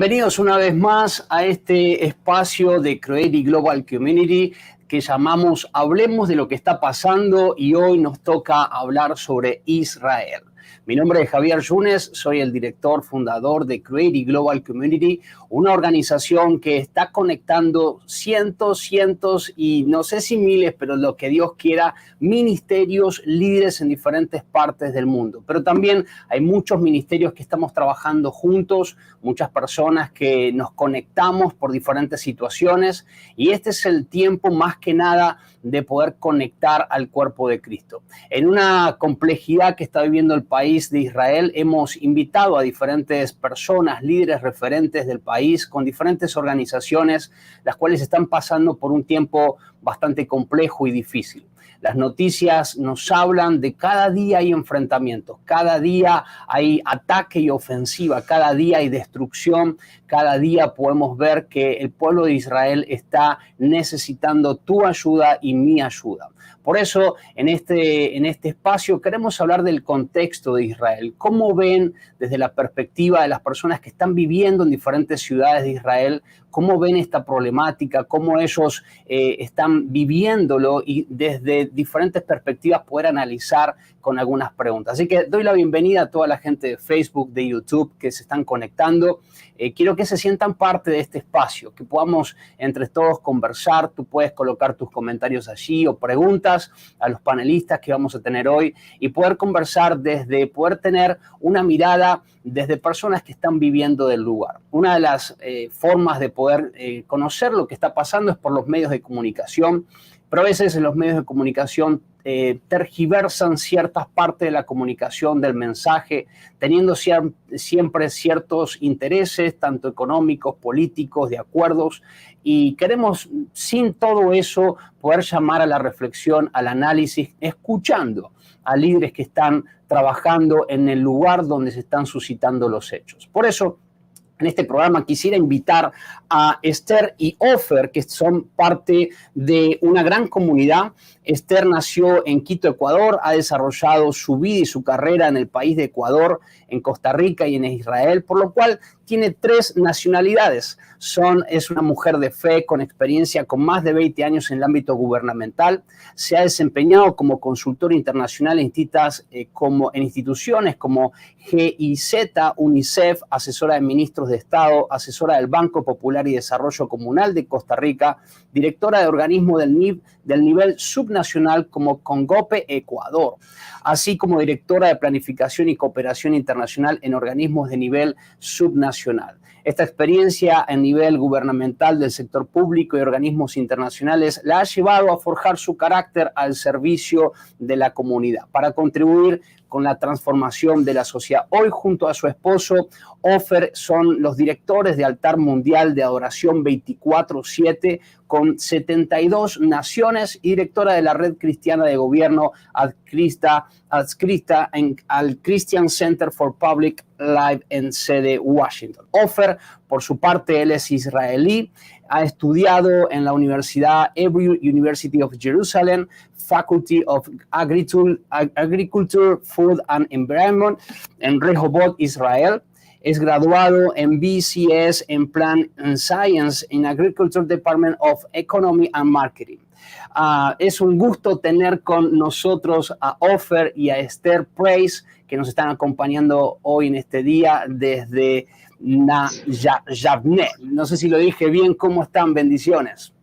Bienvenidos una vez más a este espacio de Creative Global Community que llamamos Hablemos de lo que está pasando, y hoy nos toca hablar sobre Israel. Mi nombre es Javier Yunes, soy el director fundador de Creative Global Community, una organización que está conectando cientos y no sé si miles, pero lo que Dios quiera, ministerios, líderes en diferentes partes del mundo. Pero también hay muchos ministerios que estamos trabajando juntos, muchas personas que nos conectamos por diferentes situaciones, y este es el tiempo más que nada de poder conectar al cuerpo de Cristo. En una complejidad que está viviendo el país de Israel, hemos invitado a diferentes personas, líderes referentes del país, con diferentes organizaciones, las cuales están pasando por un tiempo bastante complejo y difícil. Las noticias nos hablan de cada día hay enfrentamientos, cada día hay ataque y ofensiva, cada día hay destrucción, cada día podemos ver que el pueblo de Israel está necesitando tu ayuda y mi ayuda. Por eso, en este espacio queremos hablar del contexto de Israel. ¿Cómo ven desde la perspectiva de las personas que están viviendo en diferentes ciudades de Israel? ¿Cómo ven esta problemática? ¿Cómo ellos están viviéndolo? Y desde diferentes perspectivas poder analizar con algunas preguntas. Así que doy la bienvenida a toda la gente de Facebook, de YouTube que se están conectando. Quiero que se sientan parte de este espacio, que podamos entre todos conversar. Tú puedes colocar tus comentarios allí o preguntas a los panelistas que vamos a tener hoy y poder conversar desde poder tener una mirada desde personas que están viviendo del lugar. Una de las formas de poder conocer lo que está pasando es por los medios de comunicación, pero a veces en los medios de comunicación tergiversan ciertas partes de la comunicación del mensaje, teniendo siempre ciertos intereses, tanto económicos, políticos, de acuerdos, y queremos, sin todo eso, poder llamar a la reflexión, al análisis, escuchando a líderes que están trabajando en el lugar donde se están suscitando los hechos. Por eso, en este programa quisiera invitar a Esther y Ofer, que son parte de una gran comunidad. Esther nació en Quito, Ecuador, ha desarrollado su vida y su carrera en el país de Ecuador, en Costa Rica y en Israel, por lo cual tiene 3 nacionalidades. Es una mujer de fe con experiencia con más de 20 años en el ámbito gubernamental. Se ha desempeñado como consultora internacional en instituciones como GIZ, UNICEF, asesora de ministros de Estado, asesora del Banco Popular y Desarrollo Comunal de Costa Rica, directora de organismo del nivel subnacional como Congope Ecuador, así como directora de planificación y cooperación internacional en organismos de nivel subnacional. Esta experiencia en nivel gubernamental del sector público y organismos internacionales la ha llevado a forjar su carácter al servicio de la comunidad para contribuir con la transformación de la sociedad. Hoy, junto a su esposo, Ofer, son los directores de Altar Mundial de Adoración 24/7 con 72 naciones y directora de la Red Cristiana de Gobierno adscrita al Christian Center for Public Life en sede Washington. Ofer, por su parte, él es israelí, ha estudiado en la Universidad Hebrew University of Jerusalem, Faculty of Agriculture, Food and Environment en Rehovot, Israel. Es graduado en BCS en Plant and Science en Agriculture Department of Economy and Marketing. Es un gusto tener con nosotros a Ofer y a Esther Praise, que nos están acompañando hoy en este día desde Yavne. No sé si lo dije bien. ¿Cómo están? Bendiciones.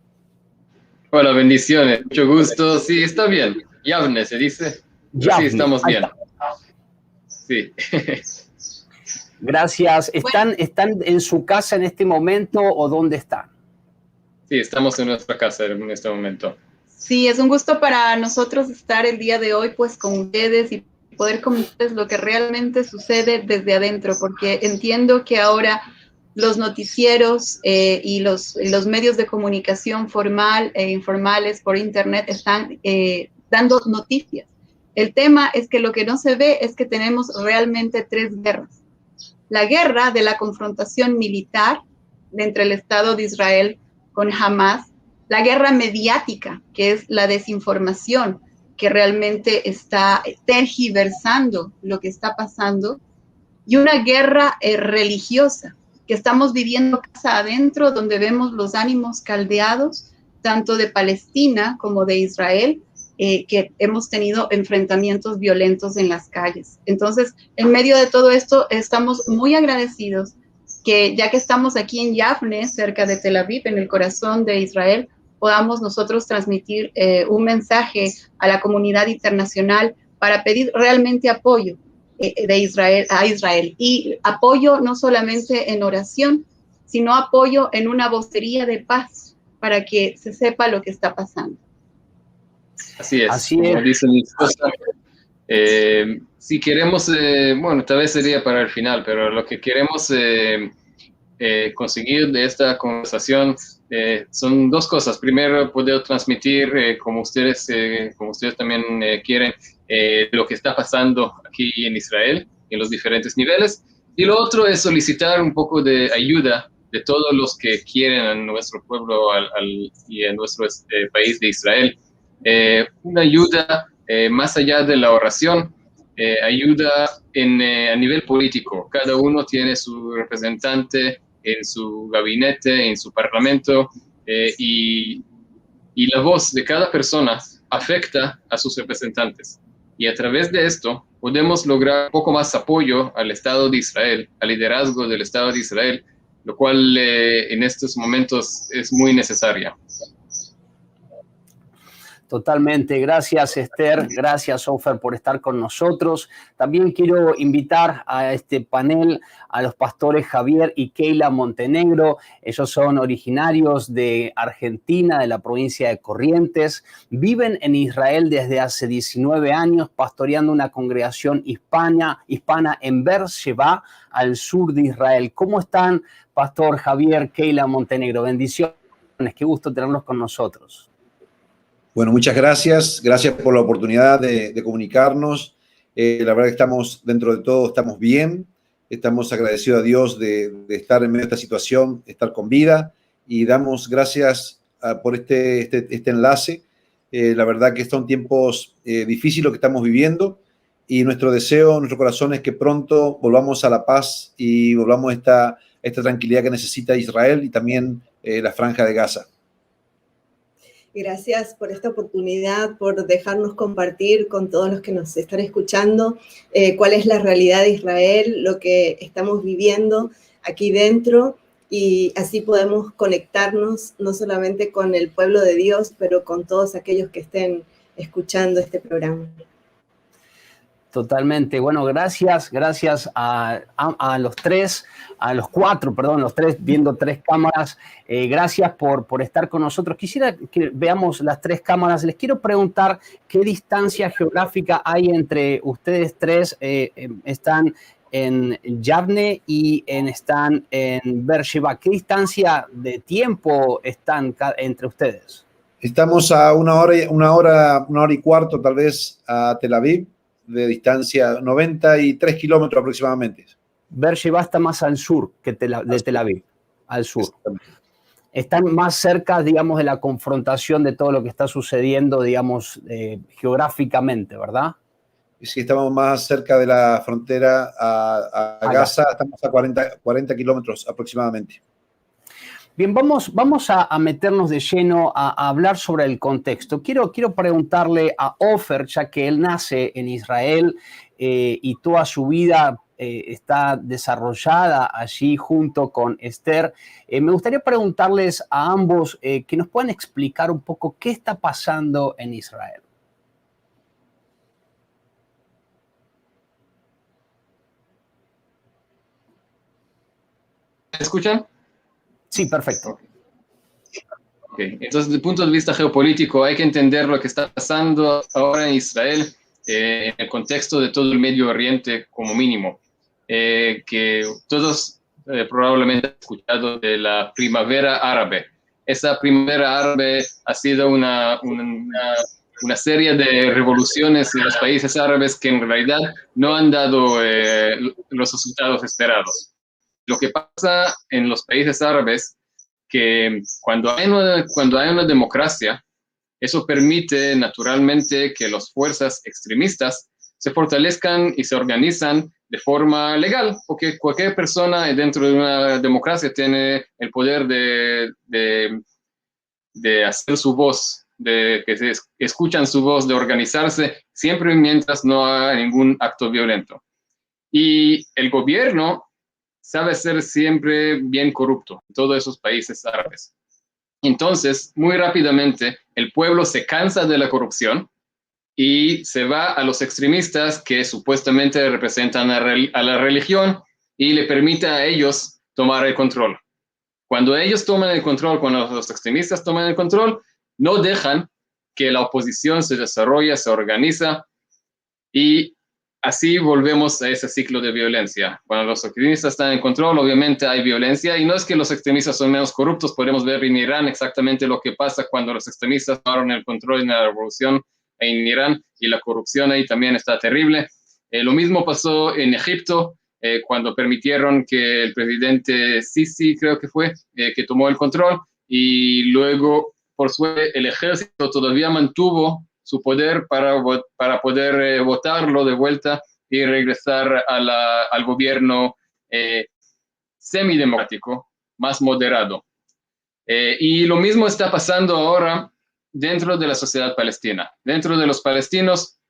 Hola, bendiciones. Mucho gusto. Sí, está bien. Yavne se dice. Yavne. Sí, estamos bien. Sí. Gracias. ¿Están en su casa en este momento o dónde están? Sí, estamos en nuestra casa en este momento. Sí, es un gusto para nosotros estar el día de hoy pues con ustedes y poder comentarles lo que realmente sucede desde adentro, porque entiendo que ahora los noticieros y los medios de comunicación formal e informales por internet están dando noticias. El tema es que lo que no se ve es que tenemos realmente 3 guerras. La guerra de la confrontación militar entre el Estado de Israel con Hamas, la guerra mediática, que es la desinformación, que realmente está tergiversando lo que está pasando, y una guerra religiosa, que estamos viviendo casa adentro, donde vemos los ánimos caldeados, tanto de Palestina como de Israel, que hemos tenido enfrentamientos violentos en las calles. Entonces, en medio de todo esto, estamos muy agradecidos que ya que estamos aquí en Yavne, cerca de Tel Aviv, en el corazón de Israel, podamos nosotros transmitir un mensaje a la comunidad internacional para pedir realmente apoyo de Israel a Israel. Y apoyo no solamente en oración, sino apoyo en una vocería de paz para que se sepa lo que está pasando. Así es, como dice mi esposa. Si queremos, bueno, tal vez sería para el final, pero lo que queremos conseguir de esta conversación son dos cosas. Primero, poder transmitir, como ustedes también quieren, lo que está pasando aquí en Israel, en los diferentes niveles. Y lo otro es solicitar un poco de ayuda de todos los que quieren a nuestro pueblo y a nuestro país de Israel. Una ayuda más allá de la oración, ayuda a nivel político. Cada uno tiene su representante en su gabinete, en su parlamento, y la voz de cada persona afecta a sus representantes. Y a través de esto podemos lograr un poco más apoyo al Estado de Israel, al liderazgo del Estado de Israel, lo cual en estos momentos es muy necesaria. Totalmente. Gracias, Esther. Gracias, Ofer, por estar con nosotros. También quiero invitar a este panel a los pastores Javier y Keila Montenegro. Ellos son originarios de Argentina, de la provincia de Corrientes. Viven en Israel desde hace 19 años, pastoreando una congregación hispana en Beersheba, al sur de Israel. ¿Cómo están, Pastor Javier, Keila Montenegro? Bendiciones. Qué gusto tenerlos con nosotros. Bueno, muchas gracias. Gracias por la oportunidad de comunicarnos. La verdad que estamos, dentro de todo, estamos bien. Estamos agradecidos a Dios de estar en medio de esta situación, estar con vida. Y damos gracias por este enlace. La verdad que son tiempos difíciles lo que estamos viviendo. Y nuestro deseo, nuestro corazón es que pronto volvamos a la paz y volvamos a esta tranquilidad que necesita Israel y también la Franja de Gaza. Gracias por esta oportunidad, por dejarnos compartir con todos los que nos están escuchando cuál es la realidad de Israel, lo que estamos viviendo aquí dentro, y así podemos conectarnos no solamente con el pueblo de Dios, pero con todos aquellos que estén escuchando este programa. Totalmente. Bueno, gracias a los cuatro, los tres, viendo tres cámaras. Gracias por estar con nosotros. Quisiera que veamos las tres cámaras. Les quiero preguntar qué distancia geográfica hay entre ustedes tres. Están en Yavne y están en Beersheba. ¿Qué distancia de tiempo están entre ustedes? Estamos a una hora y cuarto, tal vez, a Tel Aviv, de distancia, 93 kilómetros aproximadamente. Beersheba está más al sur que de Tel Aviv, al sur. Están más cerca, digamos, de la confrontación de todo lo que está sucediendo, digamos, geográficamente, ¿verdad? Sí, estamos más cerca de la frontera a Gaza, estamos a 40 kilómetros aproximadamente. Bien, vamos a meternos de lleno a hablar sobre el contexto. Quiero preguntarle a Ofer, ya que él nace en Israel y toda su vida está desarrollada allí junto con Esther. Me gustaría preguntarles a ambos que nos puedan explicar un poco qué está pasando en Israel. ¿Me escuchan? Sí, perfecto. Okay. Entonces, desde el punto de vista geopolítico, hay que entender lo que está pasando ahora en Israel en el contexto de todo el Medio Oriente como mínimo. Que todos probablemente han escuchado de la primavera árabe. Esa primavera árabe ha sido una serie de revoluciones en los países árabes que en realidad no han dado los resultados esperados. Lo que pasa en los países árabes, que cuando hay una democracia, eso permite naturalmente que las fuerzas extremistas se fortalezcan y se organizan de forma legal, porque cualquier persona dentro de una democracia tiene el poder de hacer su voz, de que se escuchan su voz, de organizarse, siempre mientras no haga ningún acto violento. Y el gobierno sabe ser siempre bien corrupto en todos esos países árabes. Entonces, muy rápidamente, el pueblo se cansa de la corrupción y se va a los extremistas que supuestamente representan a la religión y le permite a ellos tomar el control. Cuando ellos toman el control, cuando los extremistas toman el control, no dejan que la oposición se desarrolle, se organiza, y así volvemos a ese ciclo de violencia. Cuando los extremistas están en control, obviamente hay violencia, y no es que los extremistas son menos corruptos. Podemos ver en Irán exactamente lo que pasa cuando los extremistas tomaron el control en la revolución en Irán, y la corrupción ahí también está terrible. Lo mismo pasó en Egipto, cuando permitieron que el presidente Sisi, creo que fue, que tomó el control, y luego, por suerte, el ejército todavía mantuvo su poder para poder votarlo de vuelta y regresar al gobierno semidemocrático, más moderado. Y lo mismo está pasando ahora dentro de la sociedad palestina. Dentro de los palestinos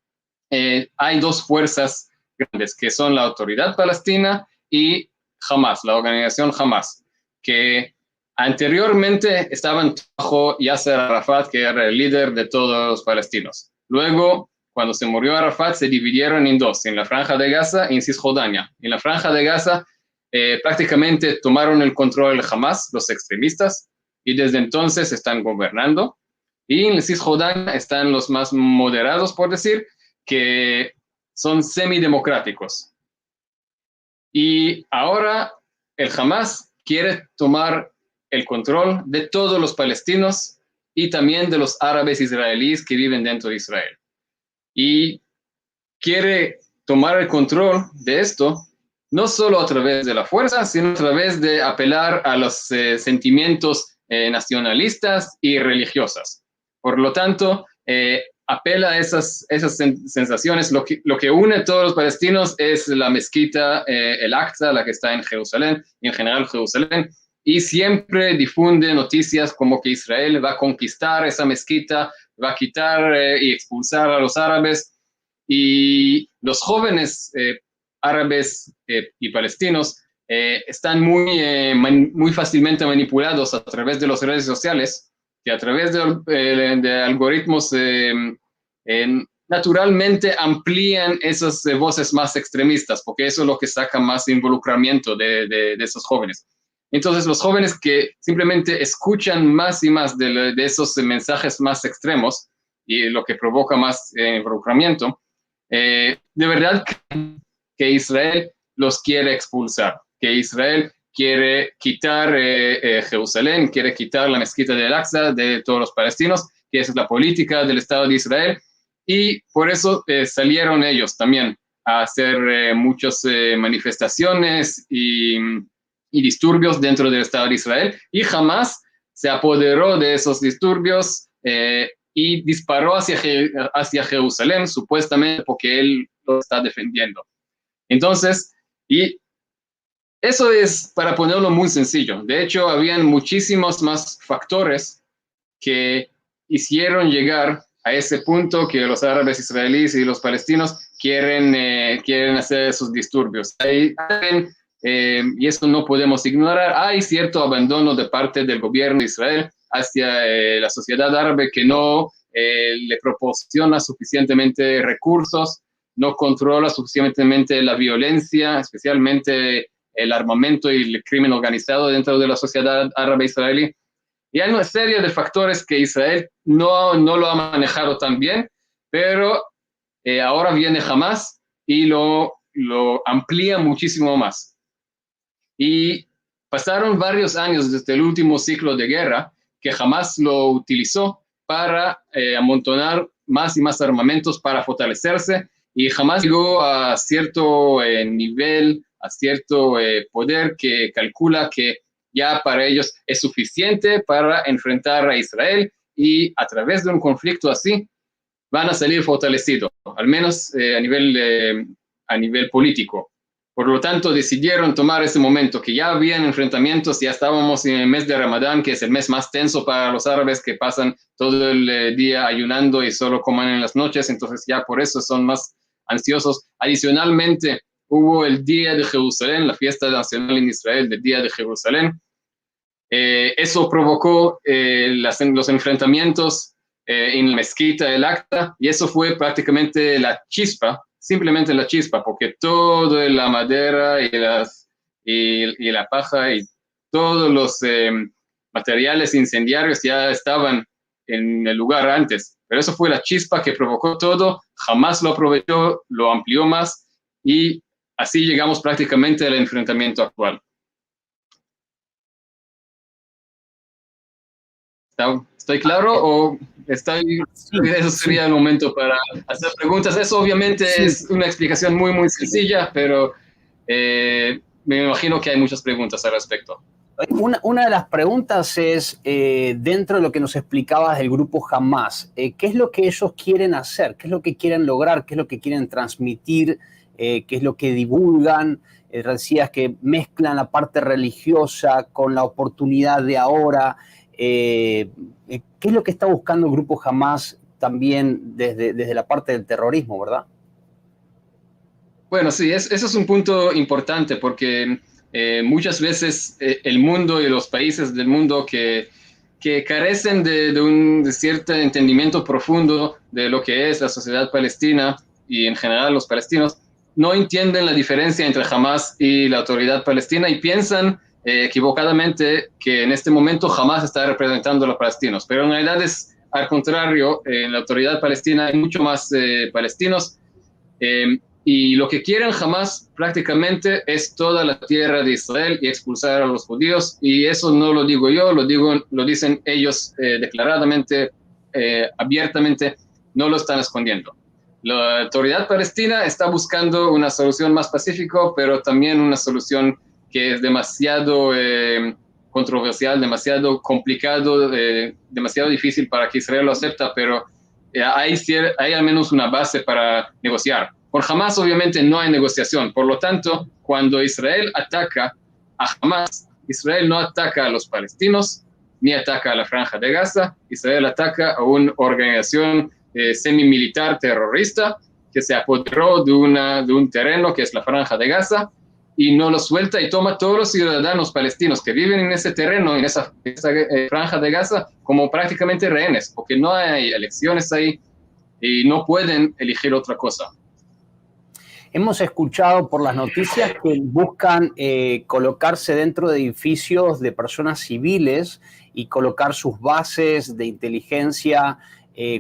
hay dos fuerzas grandes, que son la Autoridad Palestina y Hamas, la organización Hamas, que anteriormente estaban bajo Yasser Arafat, que era el líder de todos los palestinos. Luego, cuando se murió Arafat, se dividieron en dos, en la Franja de Gaza y en Cisjordania. En la Franja de Gaza prácticamente tomaron el control del Hamas, los extremistas, y desde entonces están gobernando. Y en Cisjordania están los más moderados, por decir, que son semidemocráticos. Y ahora el Hamas quiere tomar el control de todos los palestinos y también de los árabes israelíes que viven dentro de Israel. Y quiere tomar el control de esto no solo a través de la fuerza, sino a través de apelar a los sentimientos nacionalistas y religiosas. Por lo tanto, apela a esas sensaciones. Lo que une a todos los palestinos es la mezquita, el Aqsa, la que está en Jerusalén, y en general Jerusalén, y siempre difunde noticias como que Israel va a conquistar esa mezquita, va a quitar y expulsar a los árabes, y los jóvenes árabes y palestinos están muy fácilmente manipulados a través de las redes sociales, que a través de algoritmos naturalmente amplían esas voces más extremistas, porque eso es lo que saca más involucramiento de esos jóvenes. Entonces, los jóvenes que simplemente escuchan más y más de esos mensajes más extremos, y lo que provoca más involucramiento, de verdad que Israel los quiere expulsar, que Israel quiere quitar Jerusalén, quiere quitar la mezquita del Aqsa de todos los palestinos, que esa es la política del Estado de Israel, y por eso salieron ellos también a hacer muchas manifestaciones y disturbios dentro del Estado de Israel, y Hamas se apoderó de esos disturbios y disparó hacia Jerusalén, supuestamente porque él lo está defendiendo. Entonces, y eso es para ponerlo muy sencillo. De hecho, habían muchísimos más factores que hicieron llegar a ese punto que los árabes israelíes y los palestinos quieren hacer esos disturbios. Y eso no podemos ignorar. Hay cierto abandono de parte del gobierno de Israel hacia la sociedad árabe, que no le proporciona suficientemente recursos, no controla suficientemente la violencia, especialmente el armamento y el crimen organizado dentro de la sociedad árabe israelí. Y hay una serie de factores que Israel no lo ha manejado tan bien, pero ahora viene Hamas y lo amplía muchísimo más. Y pasaron varios años desde el último ciclo de guerra que Hamas lo utilizó para amontonar más y más armamentos para fortalecerse, y Hamas llegó a cierto nivel, a cierto poder que calcula que ya para ellos es suficiente para enfrentar a Israel, y a través de un conflicto así van a salir fortalecidos, al menos a nivel político. Por lo tanto, decidieron tomar ese momento, que ya habían enfrentamientos, ya estábamos en el mes de Ramadán, que es el mes más tenso para los árabes, que pasan todo el día ayunando y solo comen en las noches, entonces ya por eso son más ansiosos. Adicionalmente, hubo el Día de Jerusalén, la fiesta nacional en Israel del Día de Jerusalén. Eso provocó los enfrentamientos en la mezquita del Aqsa, y eso fue prácticamente la chispa, simplemente la chispa, porque toda la madera y la paja y todos los materiales incendiarios ya estaban en el lugar antes, pero eso fue la chispa que provocó todo. Jamás lo aprovechó, lo amplió más, y así llegamos prácticamente al enfrentamiento actual. ¿Estoy claro o estoy? Eso sería el momento para hacer preguntas. Eso obviamente es una explicación muy, muy sencilla, pero me imagino que hay muchas preguntas al respecto. Una de las preguntas es, dentro de lo que nos explicabas del grupo Hamás, ¿qué es lo que ellos quieren hacer? ¿Qué es lo que quieren lograr? ¿Qué es lo que quieren transmitir? ¿Qué es lo que divulgan? Decías que mezclan la parte religiosa con la oportunidad de ahora. ¿Qué es lo que está buscando el grupo Hamás también desde la parte del terrorismo, verdad? Bueno, sí, eso es un punto importante, porque muchas veces el mundo y los países del mundo que carecen de cierto entendimiento profundo de lo que es la sociedad palestina y en general los palestinos, no entienden la diferencia entre Hamás y la autoridad palestina y piensan equivocadamente que en este momento Hamás está representando a los palestinos, pero en realidad es al contrario. En la autoridad palestina hay mucho más palestinos, y lo que quieren Hamás prácticamente es toda la tierra de Israel y expulsar a los judíos, y eso no lo digo yo, lo dicen ellos declaradamente, abiertamente, no lo están escondiendo. La autoridad palestina está buscando una solución más pacífica, pero también una solución que es demasiado controversial, demasiado complicado, demasiado difícil para que Israel lo acepte, pero hay al menos una base para negociar. Por Hamás obviamente no hay negociación, por lo tanto, cuando Israel ataca a Hamás, Israel no ataca a los palestinos, ni ataca a la Franja de Gaza. Israel ataca a una organización semi-militar terrorista que se apoderó de un terreno que es la Franja de Gaza, y no lo suelta, y toma a todos los ciudadanos palestinos que viven en ese terreno, en esa Franja de Gaza, como prácticamente rehenes, porque no hay elecciones ahí y no pueden elegir otra cosa. Hemos escuchado por las noticias que buscan colocarse dentro de edificios de personas civiles y colocar sus bases de inteligencia,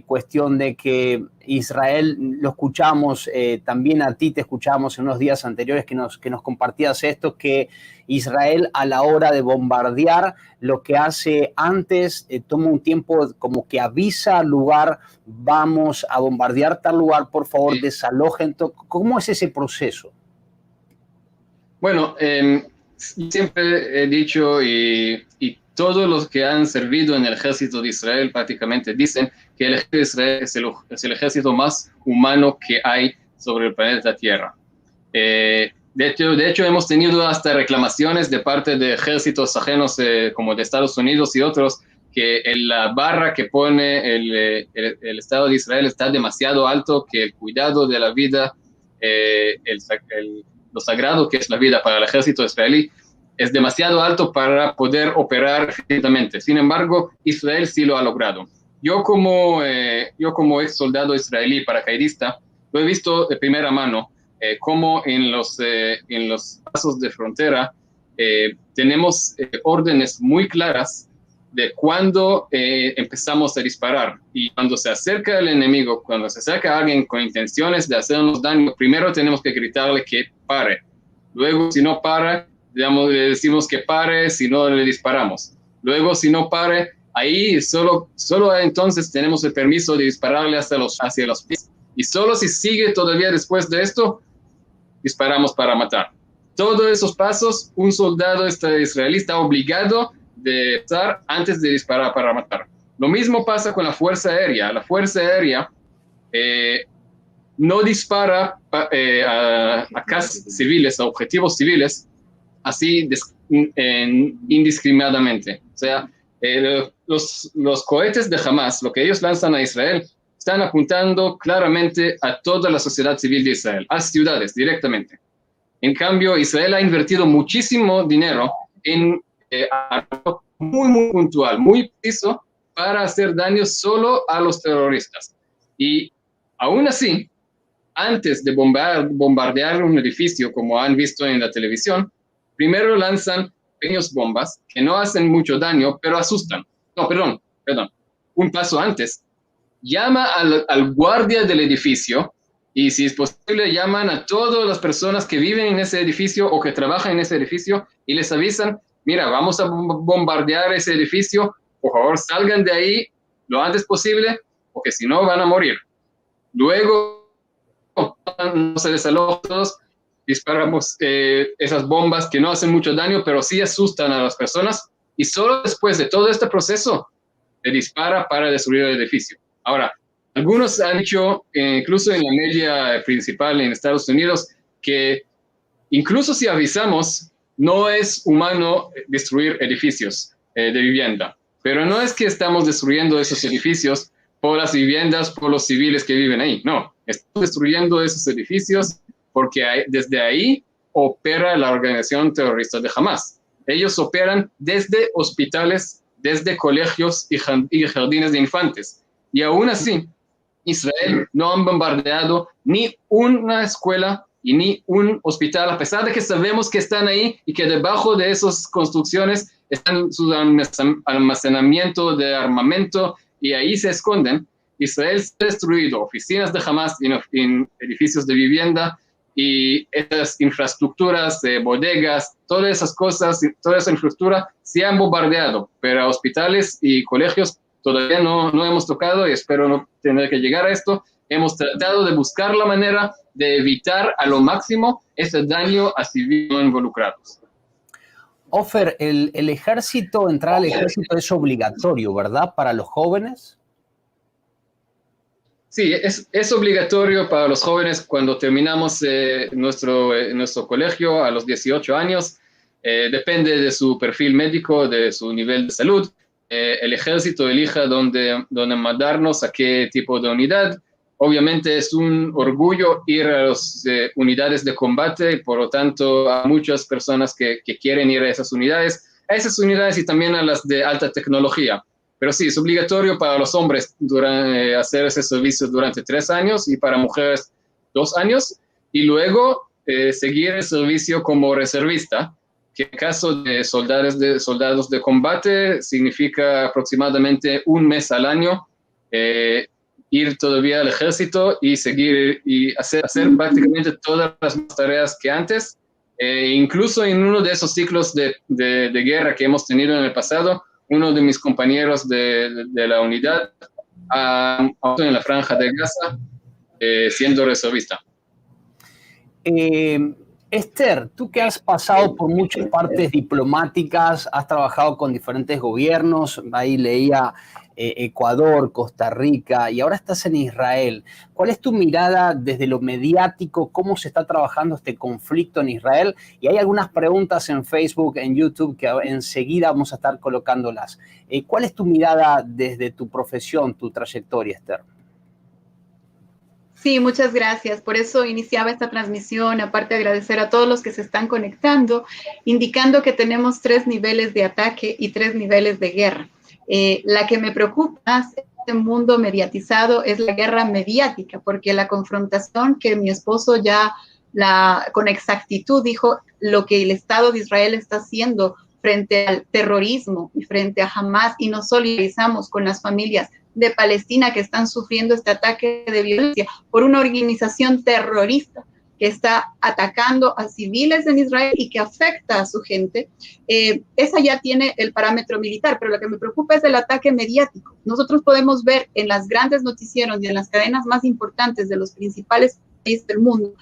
cuestión de que Israel, lo escuchamos, también a ti te escuchamos en unos días anteriores que nos compartías esto, que Israel a la hora de bombardear lo que hace antes, toma un tiempo como que avisa al lugar, vamos a bombardear tal lugar, por favor desalojen. ¿Cómo es ese proceso? Bueno, siempre he dicho, y todos los que han servido en el ejército de Israel prácticamente dicen que el ejército de Israel es el ejército más humano que hay sobre el planeta Tierra. De hecho, hemos tenido hasta reclamaciones de parte de ejércitos ajenos como de Estados Unidos y otros, que la barra que pone el Estado de Israel está demasiado alto, que el cuidado de la vida, lo sagrado que es la vida para el ejército israelí, es demasiado alto para poder operar eficientemente. Sin embargo, Israel sí lo ha logrado. Yo como ex soldado israelí paracaidista, lo he visto de primera mano, cómo en los pasos de frontera tenemos órdenes muy claras de cuándo empezamos a disparar. Y cuando se acerca el enemigo, cuando se acerca a alguien con intenciones de hacernos daño, primero tenemos que gritarle que pare. Luego, si no para, le decimos que pare, si no le disparamos. Luego, si no pare, ahí solo entonces tenemos el permiso de dispararle hacia los pies. Y solo si sigue todavía después de esto, disparamos para matar. Todos esos pasos, un soldado israelí está obligado de estar antes de disparar para matar. Lo mismo pasa con la Fuerza Aérea. La Fuerza Aérea no dispara a casas civiles, a objetivos civiles, así indiscriminadamente. O sea, los cohetes de Hamas, lo que ellos lanzan a Israel, están apuntando claramente a toda la sociedad civil de Israel, a ciudades directamente. En cambio, Israel ha invertido muchísimo dinero en algo muy puntual, muy preciso, para hacer daño solo a los terroristas. Y aún así, antes de bombardear un edificio, como han visto en la televisión, primero lanzan pequeñas bombas que no hacen mucho daño, pero asustan. No, perdón. Un paso antes, llama al guardia del edificio y, si es posible, llaman a todas las personas que viven en ese edificio o que trabajan en ese edificio y les avisan: mira, vamos a bombardear ese edificio, por favor salgan de ahí lo antes posible, porque si no van a morir. Luego, no se desalojan todos, disparamos esas bombas que no hacen mucho daño, pero sí asustan a las personas, y solo después de todo este proceso se dispara para destruir el edificio. Ahora, algunos han dicho, incluso en la media principal en Estados Unidos, que incluso si avisamos, no es humano destruir edificios de vivienda. Pero no es que estamos destruyendo esos edificios por las viviendas, por los civiles que viven ahí. No, estamos destruyendo esos edificios porque desde ahí opera la organización terrorista de Hamas. Ellos operan desde hospitales, desde colegios y jardines de infantes. Y aún así, Israel no ha bombardeado ni una escuela y ni un hospital, a pesar de que sabemos que están ahí y que debajo de esas construcciones están su almacenamiento de armamento y ahí se esconden. Israel ha destruido oficinas de Hamas en edificios de vivienda, y esas infraestructuras, bodegas, todas esas cosas, toda esa infraestructura se han bombardeado, pero a hospitales y colegios todavía no hemos tocado, y espero no tener que llegar a esto. Hemos tratado de buscar la manera de evitar a lo máximo ese daño a civiles no involucrados. Ofer, el ejército, entrar al ejército es obligatorio, ¿verdad? Para los jóvenes. Sí, es obligatorio para los jóvenes cuando terminamos nuestro colegio a los 18 años. Depende de su perfil médico, de su nivel de salud. El ejército elija dónde mandarnos, a qué tipo de unidad. Obviamente es un orgullo ir a las unidades de combate, por lo tanto hay muchas personas que quieren ir a esas unidades y también a las de alta tecnología. Pero sí, es obligatorio para los hombres hacer ese servicio durante 3 años y para mujeres 2 años, y luego seguir el servicio como reservista, que en caso de soldados de combate significa aproximadamente 1 mes al año ir todavía al ejército y seguir y hacer prácticamente todas las tareas que antes. Incluso en uno de esos ciclos de guerra que hemos tenido en el pasado, uno de mis compañeros de la unidad en la Franja de Gaza siendo reservista. Esther, tú que has pasado por muchas partes diplomáticas, has trabajado con diferentes gobiernos, ahí leía Ecuador, Costa Rica, y ahora estás en Israel. ¿Cuál es tu mirada desde lo mediático? ¿Cómo se está trabajando este conflicto en Israel? Y hay algunas preguntas en Facebook, en YouTube, que enseguida vamos a estar colocándolas. ¿Cuál es tu mirada desde tu profesión, tu trayectoria, Esther? Sí, muchas gracias. Por eso iniciaba esta transmisión, aparte de agradecer a todos los que se están conectando, indicando que tenemos 3 niveles de ataque y 3 niveles de guerra. La que me preocupa más en este mundo mediatizado es la guerra mediática, porque la confrontación que mi esposo ya con exactitud dijo lo que el Estado de Israel está haciendo frente al terrorismo y frente a Hamas, y nos solidarizamos con las familias de Palestina que están sufriendo este ataque de violencia por una organización terrorista que está atacando a civiles en Israel y que afecta a su gente. Esa ya tiene el parámetro militar, pero lo que me preocupa es el ataque mediático. Nosotros podemos ver en las grandes noticieros y en las cadenas más importantes de los principales países del mundo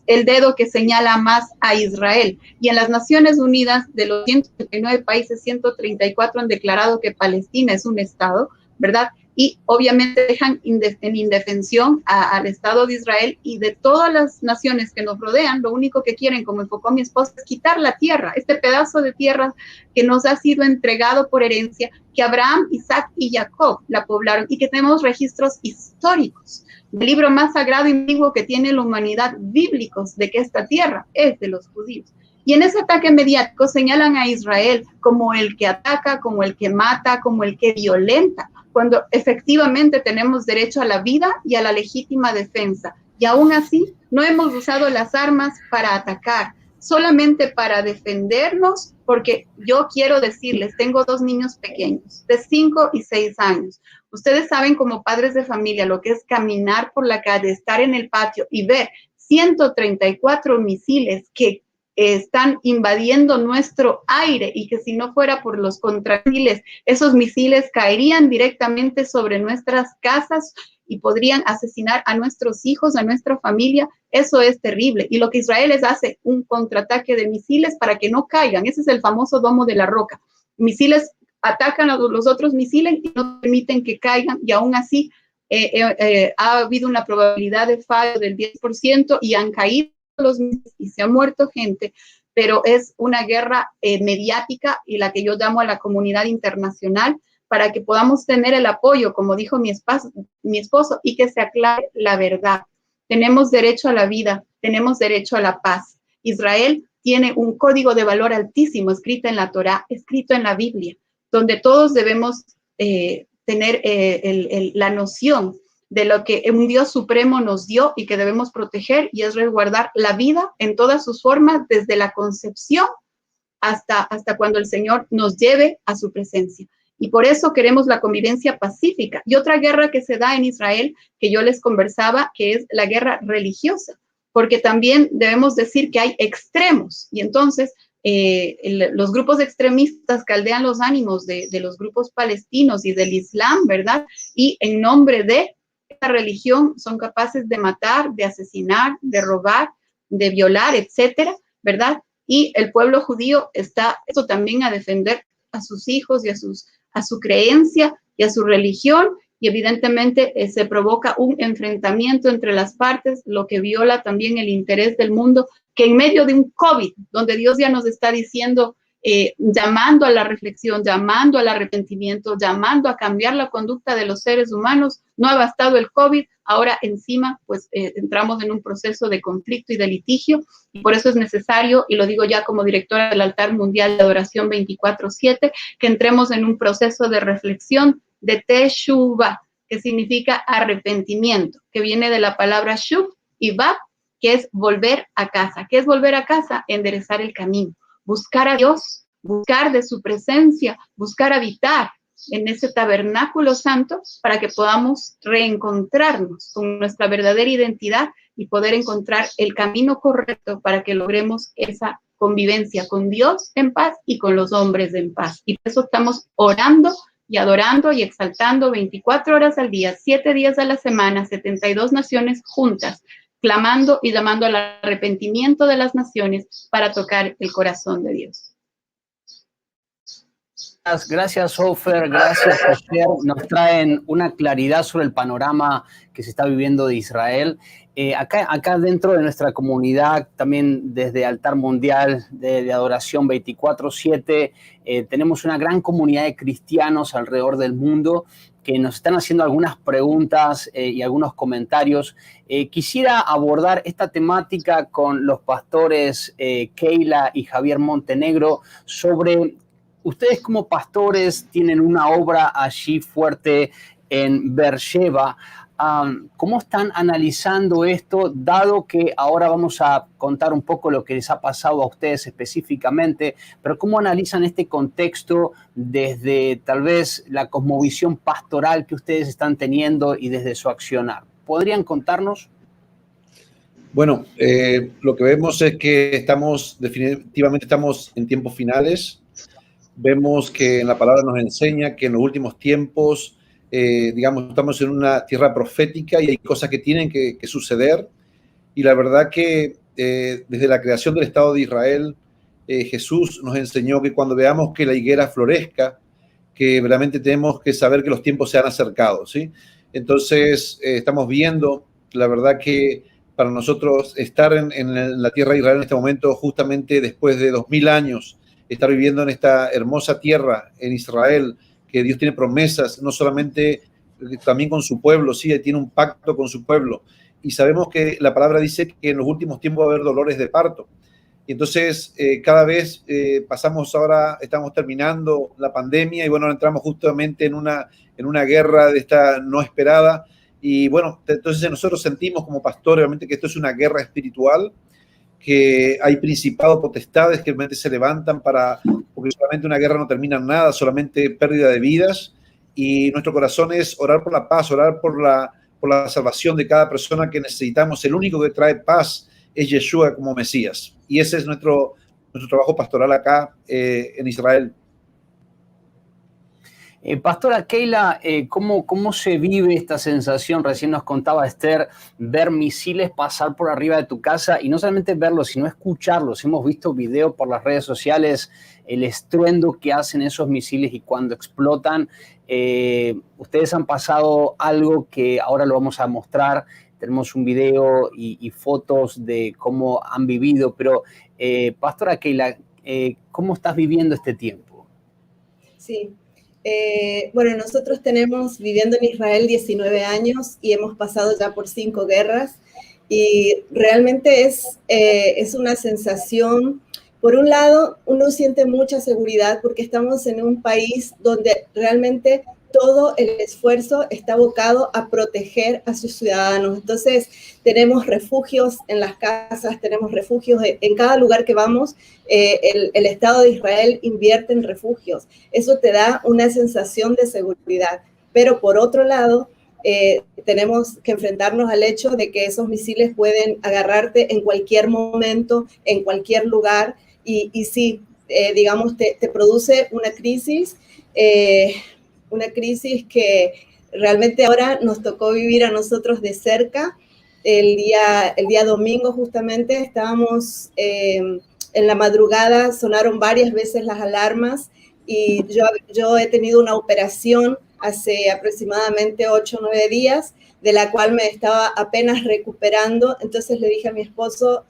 el dedo que señala más a Israel. Y en las Naciones Unidas, de los 139 países, 134 han declarado que Palestina es un Estado, ¿verdad? y obviamente dejan en indefensión al Estado de Israel y de todas las naciones que nos rodean. Lo único que quieren, como enfocó mi esposa, es quitar la tierra, este pedazo de tierra que nos ha sido entregado por herencia, que Abraham, Isaac y Jacob la poblaron y que tenemos registros históricos. El libro más sagrado y antiguo que tiene la humanidad, bíblicos, de que esta tierra es de los judíos. Y en ese ataque mediático señalan a Israel como el que ataca, como el que mata, como el que violenta, cuando efectivamente tenemos derecho a la vida y a la legítima defensa. Y aún así, no hemos usado las armas para atacar, solamente para defendernos, porque yo quiero decirles, tengo 2 niños pequeños, de 5 y 6 años. Ustedes saben como padres de familia lo que es caminar por la calle, estar en el patio y ver 134 misiles que están invadiendo nuestro aire y que si no fuera por los contramisiles, esos misiles caerían directamente sobre nuestras casas y podrían asesinar a nuestros hijos, a nuestra familia. Eso es terrible. Y lo que Israel les hace, un contraataque de misiles para que no caigan. Ese es el famoso domo de la roca. Misiles atacan a los otros misiles y no permiten que caigan, y aún así ha habido una probabilidad de fallo del 10% y han caído los misiles y se ha muerto gente, pero es una guerra mediática y la que yo llamo a la comunidad internacional para que podamos tener el apoyo, como dijo mi esposo, y que se aclare la verdad. Tenemos derecho a la vida, tenemos derecho a la paz. Israel tiene un código de valor altísimo escrito en la Torá, escrito en la Biblia, donde todos debemos tener la noción de lo que un Dios supremo nos dio y que debemos proteger, y es resguardar la vida en todas sus formas, desde la concepción hasta cuando el Señor nos lleve a su presencia. Y por eso queremos la convivencia pacífica. Y otra guerra que se da en Israel, que yo les conversaba, que es la guerra religiosa, porque también debemos decir que hay extremos, y entonces los grupos extremistas caldean los ánimos de los grupos palestinos y del Islam, ¿verdad? Y en nombre de esta religión son capaces de matar, de asesinar, de robar, de violar, etcétera, ¿verdad? Y el pueblo judío está eso también a defender a sus hijos y a su creencia y a su religión, y evidentemente se provoca un enfrentamiento entre las partes, lo que viola también el interés del mundo, que en medio de un COVID, donde Dios ya nos está diciendo, llamando a la reflexión, llamando al arrepentimiento, llamando a cambiar la conducta de los seres humanos, no ha bastado el COVID, ahora encima pues entramos en un proceso de conflicto y de litigio, y por eso es necesario, y lo digo ya como directora del Altar Mundial de Adoración 24/7, que entremos en un proceso de reflexión, de Teshuvah, que significa arrepentimiento, que viene de la palabra shuv y va, que es volver a casa. ¿Qué es volver a casa? Enderezar el camino, buscar a Dios, buscar de su presencia, buscar habitar en ese tabernáculo santo para que podamos reencontrarnos con nuestra verdadera identidad y poder encontrar el camino correcto para que logremos esa convivencia con Dios en paz y con los hombres en paz. Y por eso estamos orando y adorando y exaltando 24 horas al día, 7 días a la semana, 72 naciones juntas, clamando y llamando al arrepentimiento de las naciones para tocar el corazón de Dios. Gracias, Ofer, gracias, Esther. Nos traen una claridad sobre el panorama que se está viviendo de Israel. Acá dentro de nuestra comunidad, también desde Altar Mundial de Adoración 24/7, tenemos una gran comunidad de cristianos alrededor del mundo que nos están haciendo algunas preguntas y algunos comentarios. Quisiera abordar esta temática con los pastores Keila y Javier Montenegro sobre... Ustedes como pastores tienen una obra allí fuerte en Beersheba. ¿Cómo están analizando esto, dado que ahora vamos a contar un poco lo que les ha pasado a ustedes específicamente, pero cómo analizan este contexto desde tal vez la cosmovisión pastoral que ustedes están teniendo y desde su accionar? ¿Podrían contarnos? Bueno, lo que vemos es que definitivamente estamos en tiempos finales. Vemos que en la palabra nos enseña que en los últimos tiempos, estamos en una tierra profética y hay cosas que tienen que suceder. Y la verdad que desde la creación del Estado de Israel, Jesús nos enseñó que cuando veamos que la higuera florezca, que realmente tenemos que saber que los tiempos se han acercado, ¿sí? Entonces, estamos viendo, la verdad que para nosotros estar en la tierra de Israel en este momento, justamente después de 2000 años, estar viviendo en esta hermosa tierra, en Israel, que Dios tiene promesas, no solamente también con su pueblo, sí, tiene un pacto con su pueblo. Y sabemos que la palabra dice que en los últimos tiempos va a haber dolores de parto. Y entonces, cada vez ahora estamos terminando la pandemia y bueno, entramos justamente en una guerra de esta no esperada. Y bueno, entonces nosotros sentimos como pastores realmente que esto es una guerra espiritual, que hay principados, potestades que realmente se levantan porque solamente una guerra no termina en nada, solamente pérdida de vidas. Y nuestro corazón es orar por la paz, orar por la salvación de cada persona que necesitamos. El único que trae paz es Yeshua como Mesías. Y ese es nuestro trabajo pastoral acá en Israel. Pastora Keila, ¿cómo se vive esta sensación? Recién nos contaba Esther, ver misiles pasar por arriba de tu casa y no solamente verlos, sino escucharlos. Hemos visto videos por las redes sociales, el estruendo que hacen esos misiles y cuando explotan. Ustedes han pasado algo que ahora lo vamos a mostrar. Tenemos un video y fotos de cómo han vivido, pero Pastora Keila, ¿cómo estás viviendo este tiempo? Sí. Bueno, nosotros tenemos viviendo en Israel 19 años y hemos pasado ya por 5 guerras y realmente es una sensación, por un lado, uno siente mucha seguridad porque estamos en un país donde realmente todo el esfuerzo está abocado a proteger a sus ciudadanos. Entonces, tenemos refugios en las casas, tenemos refugios en cada lugar que vamos. El Estado de Israel invierte en refugios. Eso te da una sensación de seguridad. Pero por otro lado, tenemos que enfrentarnos al hecho de que esos misiles pueden agarrarte en cualquier momento, en cualquier lugar. Y sí, digamos, te produce una crisis que realmente ahora nos tocó vivir a nosotros de cerca. El día domingo justamente estábamos en la madrugada, sonaron varias veces las alarmas y yo he tenido una operación hace aproximadamente 8 o 9 días, de la cual me estaba apenas recuperando. Entonces le dije a mi esposo,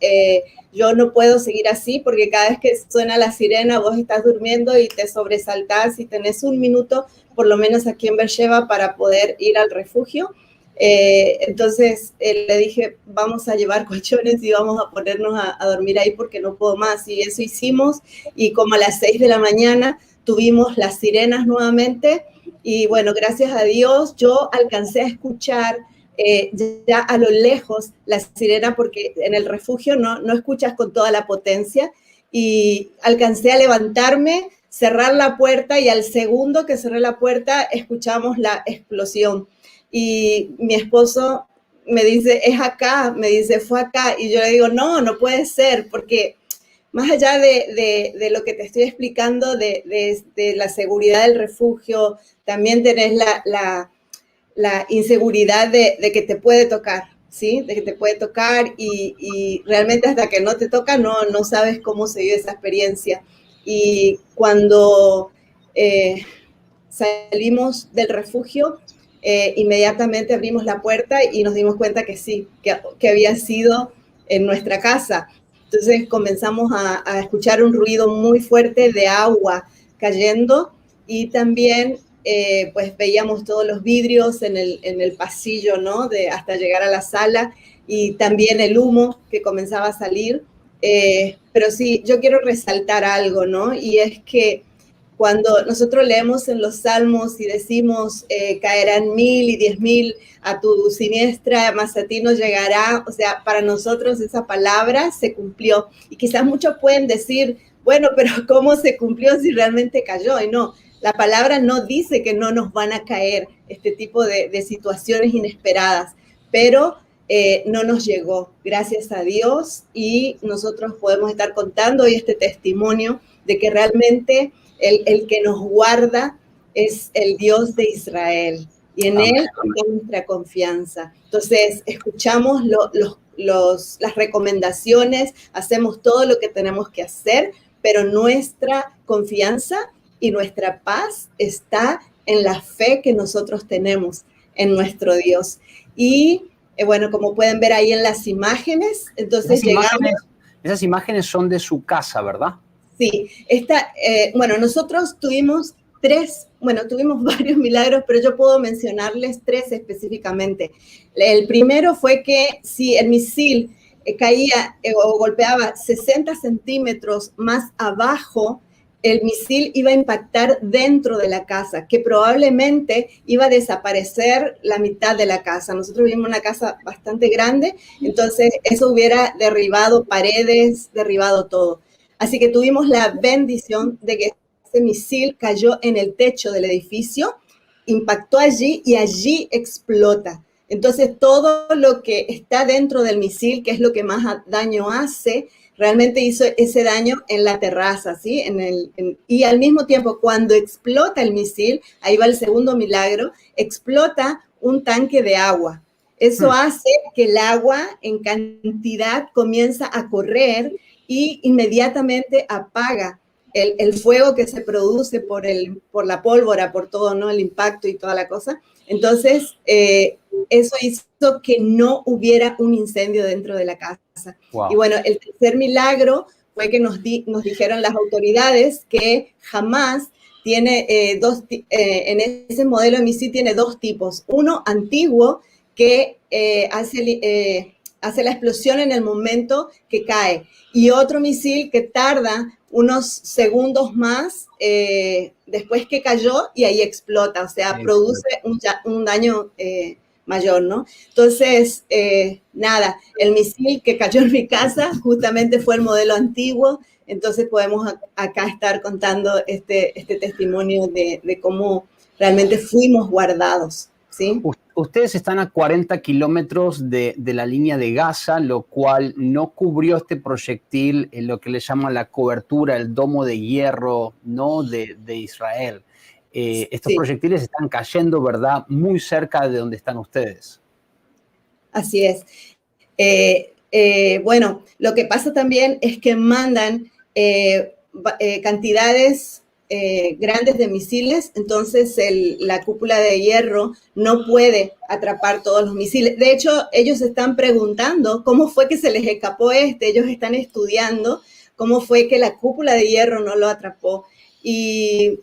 yo no puedo seguir así porque cada vez que suena la sirena vos estás durmiendo y te sobresaltás y tenés un minuto, por lo menos aquí en Beersheba, para poder ir al refugio. Entonces le dije, vamos a llevar colchones y vamos a ponernos a dormir ahí porque no puedo más. Y eso hicimos y como a las 6 de la mañana tuvimos las sirenas nuevamente. Y bueno, gracias a Dios, yo alcancé a escuchar ya a lo lejos la sirena porque en el refugio no escuchas con toda la potencia y alcancé a levantarme, cerrar la puerta y al segundo que cerré la puerta escuchamos la explosión. Y mi esposo me dice, es acá, me dice, fue acá. Y yo le digo, no puede ser porque más allá de lo que te estoy explicando, de la seguridad del refugio, también tenés la inseguridad de que te puede tocar, ¿sí? De que te puede tocar y realmente hasta que no te toca no sabes cómo se vive esa experiencia. Y cuando salimos del refugio, inmediatamente abrimos la puerta y nos dimos cuenta que sí, que había sido en nuestra casa. Entonces comenzamos a escuchar un ruido muy fuerte de agua cayendo y también pues veíamos todos los vidrios en el pasillo, ¿no? Hasta llegar a la sala y también el humo que comenzaba a salir. Pero sí, yo quiero resaltar algo, ¿no? Y es que cuando nosotros leemos en los Salmos y decimos caerán 1000 y 10,000 a tu siniestra, mas a ti no llegará, o sea, para nosotros esa palabra se cumplió. Y quizás muchos pueden decir, bueno, pero ¿cómo se cumplió si realmente cayó? Y no, la palabra no dice que no nos van a caer este tipo de situaciones inesperadas, pero no nos llegó, gracias a Dios, y nosotros podemos estar contando hoy este testimonio de que realmente el que nos guarda es el Dios de Israel y en Él está nuestra confianza. Entonces, escuchamos las recomendaciones, hacemos todo lo que tenemos que hacer, pero nuestra confianza y nuestra paz está en la fe que nosotros tenemos en nuestro Dios. Y bueno, como pueden ver ahí en las imágenes, entonces esas imágenes son de su casa, ¿verdad? Sí, bueno, nosotros tuvimos tuvimos varios milagros, pero yo puedo mencionarles 3 específicamente. El primero fue que si el misil caía o golpeaba 60 centímetros más abajo, el misil iba a impactar dentro de la casa, que probablemente iba a desaparecer la mitad de la casa. Nosotros vivimos en una casa bastante grande, entonces eso hubiera derribado paredes, derribado todo. Así que tuvimos la bendición de que ese misil cayó en el techo del edificio, impactó allí y allí explota. Entonces, todo lo que está dentro del misil, que es lo que más daño hace, realmente hizo ese daño en la terraza, ¿sí? Y al mismo tiempo, cuando explota el misil, ahí va el segundo milagro, explota un tanque de agua. Eso hace que el agua en cantidad comienza a correr y inmediatamente apaga el fuego que se produce por la pólvora, por todo, ¿no? El impacto y toda la cosa. Entonces, eso hizo que no hubiera un incendio dentro de la casa. Wow. Y bueno, el tercer milagro fue que nos dijeron las autoridades que jamás tiene en ese modelo de misil tiene 2 tipos. Uno antiguo que hace la explosión en el momento que cae, y otro misil que tarda unos segundos más después que cayó y ahí explota, o sea, produce un daño mayor, ¿no? Entonces, nada, el misil que cayó en mi casa justamente fue el modelo antiguo, entonces podemos acá estar contando este testimonio de cómo realmente fuimos guardados, ¿sí? Ustedes están a 40 kilómetros de la línea de Gaza, lo cual no cubrió este proyectil en lo que le llaman la cobertura, el domo de hierro, ¿no? de Israel. Estos proyectiles están cayendo, ¿verdad?, muy cerca de donde están ustedes. Así es. Bueno, lo que pasa también es que mandan cantidades grandes de misiles, entonces la cúpula de hierro no puede atrapar todos los misiles. De hecho, ellos están preguntando cómo fue que se les escapó ellos están estudiando cómo fue que la cúpula de hierro no lo atrapó. Y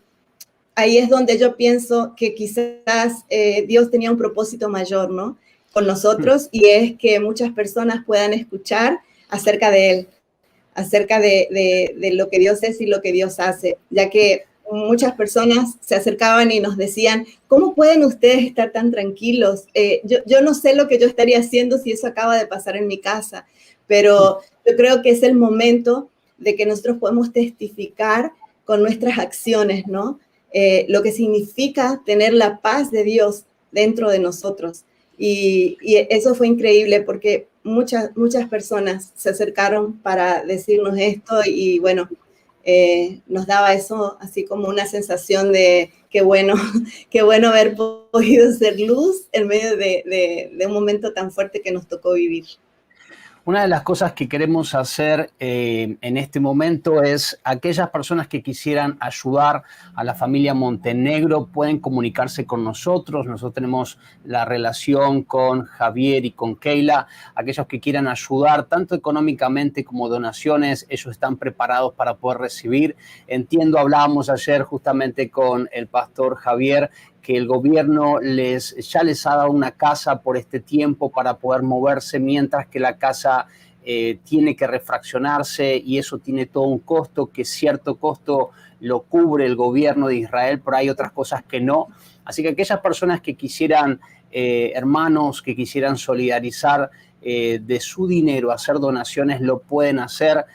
ahí es donde yo pienso que quizás Dios tenía un propósito mayor, ¿no?, con nosotros, y es que muchas personas puedan escuchar acerca de Él, acerca de lo que Dios es y lo que Dios hace, ya que muchas personas se acercaban y nos decían, ¿cómo pueden ustedes estar tan tranquilos? Yo no sé lo que yo estaría haciendo si eso acaba de pasar en mi casa, pero yo creo que es el momento de que nosotros podemos testificar con nuestras acciones, ¿no? Lo que significa tener la paz de Dios dentro de nosotros. Y eso fue increíble porque muchas personas se acercaron para decirnos esto y bueno, nos daba eso así como una sensación de qué bueno haber podido ser luz en medio de un momento tan fuerte que nos tocó vivir. Una de las cosas que queremos hacer en este momento es aquellas personas que quisieran ayudar a la familia Montenegro pueden comunicarse con nosotros. Nosotros tenemos la relación con Javier y con Keila. Aquellos que quieran ayudar tanto económicamente como donaciones, ellos están preparados para poder recibir. Entiendo, hablábamos ayer justamente con el pastor Javier, que el gobierno ya les ha dado una casa por este tiempo para poder moverse, mientras que la casa tiene que refraccionarse y eso tiene todo un costo, que cierto costo lo cubre el gobierno de Israel, pero hay otras cosas que no. Así que aquellas personas que quisieran, hermanos, que quisieran solidarizar de su dinero, hacer donaciones, lo pueden hacer.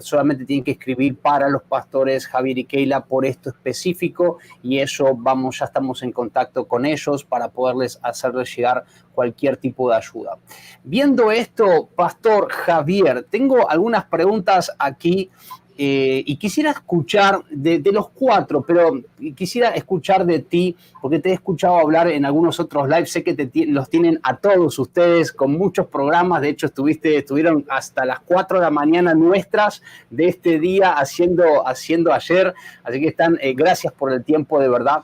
Solamente tienen que escribir para los pastores Javier y Keila por esto específico y eso ya estamos en contacto con ellos para poderles hacerles llegar cualquier tipo de ayuda. Viendo esto, Pastor Javier, tengo algunas preguntas aquí Y quisiera escuchar de los cuatro, pero quisiera escuchar de ti, porque te he escuchado hablar en algunos otros lives, sé que los tienen a todos ustedes con muchos programas, de hecho estuvieron hasta las 4 de la mañana nuestras de este día haciendo ayer, así que gracias por el tiempo de verdad.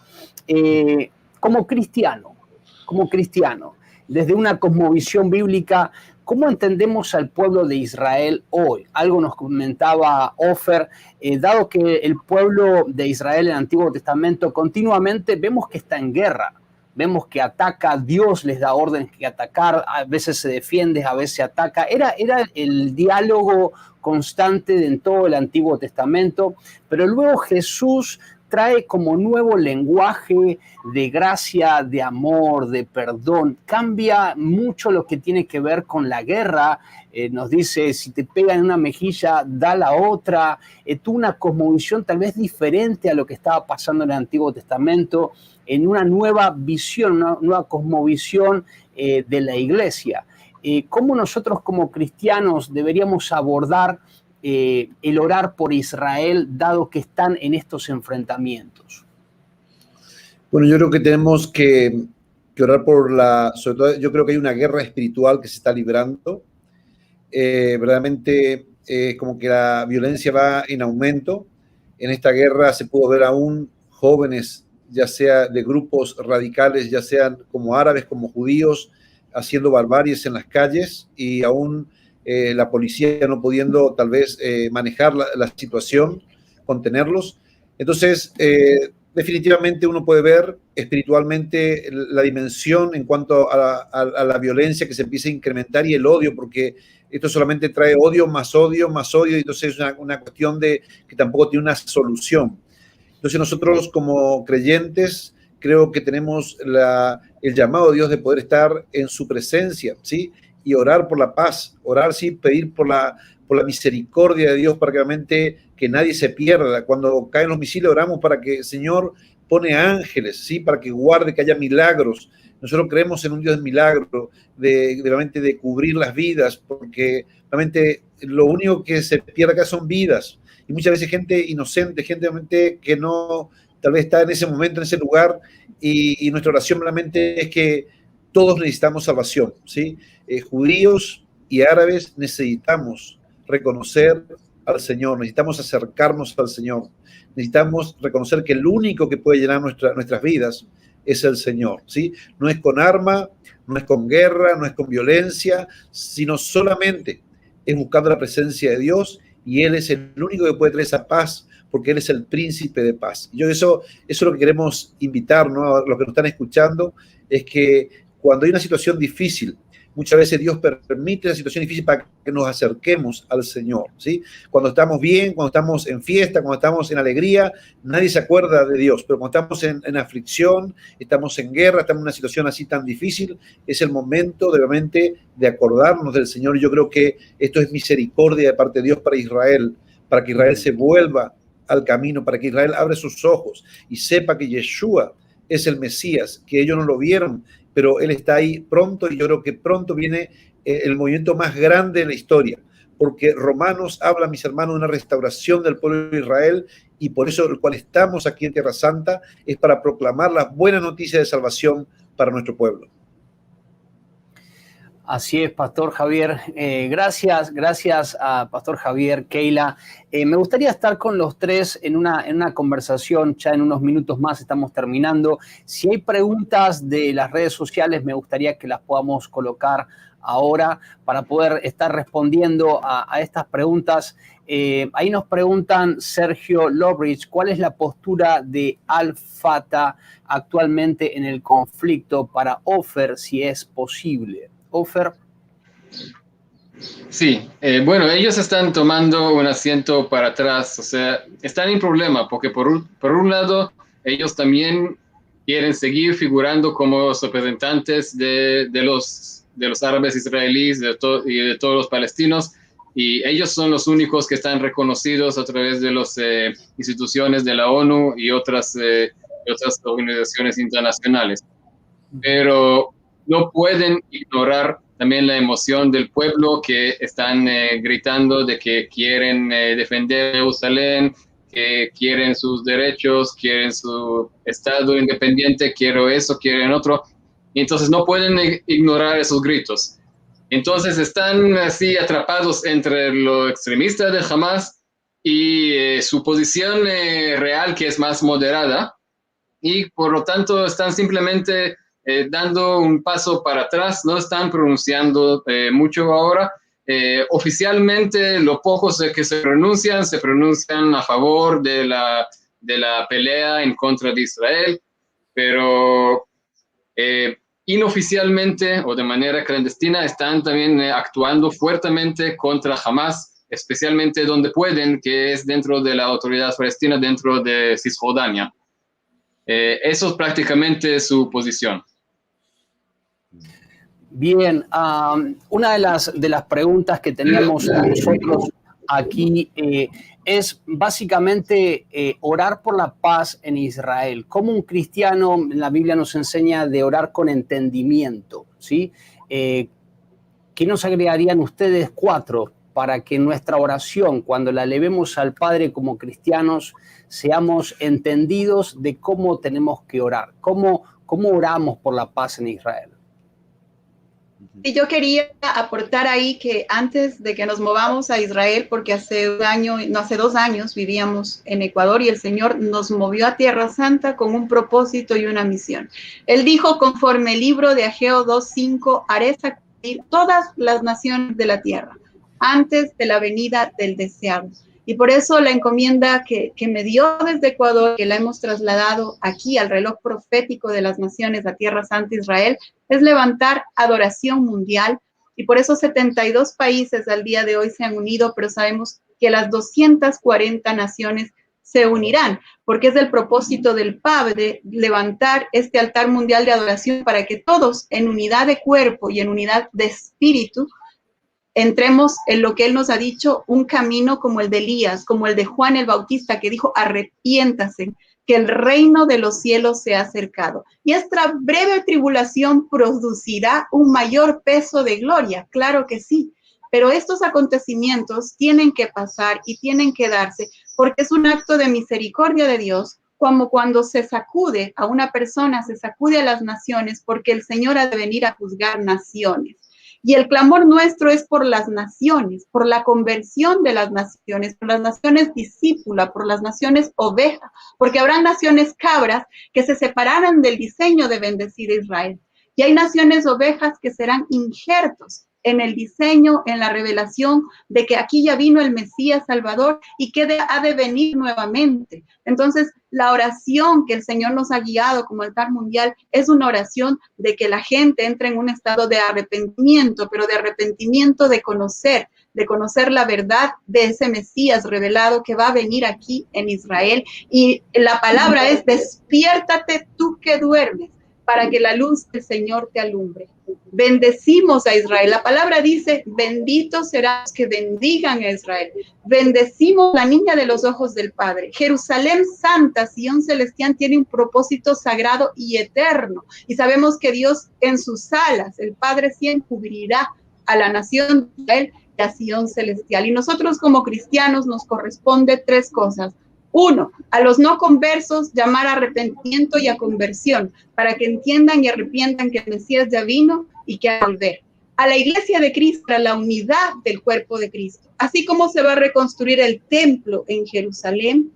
Como cristiano, desde una cosmovisión bíblica, ¿cómo entendemos al pueblo de Israel hoy? Algo nos comentaba Ofer, dado que el pueblo de Israel en el Antiguo Testamento continuamente vemos que está en guerra, vemos que ataca, Dios les da órdenes que atacar, a veces se defiende, a veces se ataca. Era el diálogo constante en todo el Antiguo Testamento, pero luego Jesús trae como nuevo lenguaje de gracia, de amor, de perdón. Cambia mucho lo que tiene que ver con la guerra. Nos dice, si te pegan en una mejilla, da la otra. Tuvo una cosmovisión tal vez diferente a lo que estaba pasando en el Antiguo Testamento, en una nueva visión, una nueva cosmovisión de la iglesia. ¿Cómo nosotros como cristianos deberíamos abordar el orar por Israel, dado que están en estos enfrentamientos? Bueno, yo creo que tenemos que orar sobre todo, yo creo que hay una guerra espiritual que se está librando. Verdaderamente como que la violencia va en aumento. En esta guerra se pudo ver aún jóvenes, ya sea de grupos radicales, ya sean como árabes, como judíos, haciendo barbaries en las calles, y aún la policía no pudiendo tal vez manejar la situación, contenerlos. Entonces, definitivamente uno puede ver espiritualmente la dimensión en cuanto a la violencia que se empieza a incrementar y el odio, porque esto solamente trae odio, y entonces es una cuestión de que tampoco tiene una solución. Entonces nosotros como creyentes creo que tenemos el llamado de Dios de poder estar en su presencia, ¿sí? Y orar por la paz, orar, sí, pedir por la misericordia de Dios para que realmente que nadie se pierda. Cuando caen los misiles oramos para que el Señor pone ángeles, ¿sí? Para que guarde, que haya milagros. Nosotros creemos en un Dios de milagro, realmente de cubrir las vidas, porque realmente lo único que se pierde acá son vidas. Y muchas veces gente inocente, gente realmente que no, tal vez está en ese momento, en ese lugar, y nuestra oración realmente es que todos necesitamos salvación, ¿sí? Judíos y árabes necesitamos reconocer al Señor, necesitamos acercarnos al Señor, necesitamos reconocer que el único que puede llenar nuestras vidas es el Señor, ¿sí? No es con arma, no es con guerra, no es con violencia, sino solamente es buscando la presencia de Dios, y Él es el único que puede traer esa paz, porque Él es el príncipe de paz. Yo eso es lo que queremos invitar, ¿no? A los que nos están escuchando, es que cuando hay una situación difícil, muchas veces Dios permite la situación difícil para que nos acerquemos al Señor, ¿sí? Cuando estamos bien, cuando estamos en fiesta, cuando estamos en alegría, nadie se acuerda de Dios, pero cuando estamos en aflicción, estamos en guerra, estamos en una situación así tan difícil, es el momento de realmente de acordarnos del Señor. Yo creo que esto es misericordia de parte de Dios para que Israel se vuelva al camino, para que Israel abra sus ojos y sepa que Yeshua es el Mesías, que ellos no lo vieron, pero Él está ahí pronto, y yo creo que pronto viene el movimiento más grande de la historia, porque Romanos habla, mis hermanos, de una restauración del pueblo de Israel, y por eso el cual estamos aquí en Tierra Santa es para proclamar las buenas noticias de salvación para nuestro pueblo. Así es, Pastor Javier. Gracias a Pastor Javier, Keila. Me gustaría estar con los tres en una conversación, ya en unos minutos más estamos terminando. Si hay preguntas de las redes sociales, me gustaría que las podamos colocar ahora para poder estar respondiendo a estas preguntas. Ahí nos preguntan, Sergio Lobridge, ¿cuál es la postura de Al-Fatah actualmente en el conflicto para Ofer, si es posible? Ofer. Sí, bueno, ellos están tomando un asiento para atrás, o sea, están en problema porque por un lado ellos también quieren seguir figurando como los representantes de los árabes israelíes y de todos los palestinos, y ellos son los únicos que están reconocidos a través de las instituciones de la ONU y otras organizaciones internacionales. Pero no pueden ignorar también la emoción del pueblo que están gritando de que quieren defender Jerusalén, que quieren sus derechos, quieren su estado independiente, quiero eso, quieren otro. Y entonces no pueden ignorar esos gritos. Entonces están así atrapados entre lo extremista de Hamas y su posición real, que es más moderada, y por lo tanto están simplemente dando un paso para atrás, no están pronunciando mucho ahora. Oficialmente, los pocos que se pronuncian a favor de la pelea en contra de Israel, pero inoficialmente o de manera clandestina están también actuando fuertemente contra Hamas, especialmente donde pueden, que es dentro de la autoridad palestina, dentro de Cisjordania. Eso es prácticamente su posición. Bien, una de las preguntas que teníamos nosotros aquí es básicamente orar por la paz en Israel. Como un cristiano, la Biblia nos enseña de orar con entendimiento, ¿sí? ¿Qué nos agregarían ustedes 4 para que nuestra oración, cuando la elevemos al Padre como cristianos, seamos entendidos de cómo tenemos que orar? ¿Cómo oramos por la paz en Israel? Y yo quería aportar ahí que antes de que nos movamos a Israel, porque hace 2 años vivíamos en Ecuador y el Señor nos movió a Tierra Santa con un propósito y una misión. Él dijo, conforme el libro de Ageo 2:5, haré sacudir todas las naciones de la tierra antes de la venida del deseado. Y por eso la encomienda que me dio desde Ecuador, que la hemos trasladado aquí al reloj profético de las naciones, a Tierra Santa Israel, es levantar adoración mundial. Y por eso 72 países al día de hoy se han unido, pero sabemos que las 240 naciones se unirán, porque es el propósito del Padre levantar este altar mundial de adoración para que todos, en unidad de cuerpo y en unidad de espíritu, entremos en lo que Él nos ha dicho, un camino como el de Elías, como el de Juan el Bautista, que dijo, arrepiéntase, que el reino de los cielos se ha acercado. Y esta breve tribulación producirá un mayor peso de gloria, claro que sí, pero estos acontecimientos tienen que pasar y tienen que darse, porque es un acto de misericordia de Dios, como cuando se sacude a una persona, se sacude a las naciones, porque el Señor ha de venir a juzgar naciones. Y el clamor nuestro es por las naciones, por la conversión de las naciones, por las naciones discípula, por las naciones oveja, porque habrá naciones cabras que se separarán del diseño de bendecir a Israel. Y hay naciones ovejas que serán injertos en el diseño, en la revelación de que aquí ya vino el Mesías Salvador y que ha de venir nuevamente. Entonces, la oración que el Señor nos ha guiado como altar mundial es una oración de que la gente entre en un estado de arrepentimiento, pero de arrepentimiento de conocer la verdad de ese Mesías revelado que va a venir aquí en Israel. Y la palabra es, despiértate tú que duermes, para que la luz del Señor te alumbre. Bendecimos a Israel. La palabra dice, benditos serán los que bendigan a Israel. Bendecimos la niña de los ojos del Padre. Jerusalén Santa, Sion Celestial, tiene un propósito sagrado y eterno. Y sabemos que Dios en sus alas, el Padre siempre cubrirá a la nación de Israel y a Sion Celestial. Y nosotros como cristianos nos corresponde 3 cosas. 1, a los no conversos llamar a arrepentimiento y a conversión, para que entiendan y arrepientan que el Mesías ya vino y que ha de volver. A la iglesia de Cristo, a la unidad del cuerpo de Cristo. Así como se va a reconstruir el templo en Jerusalén,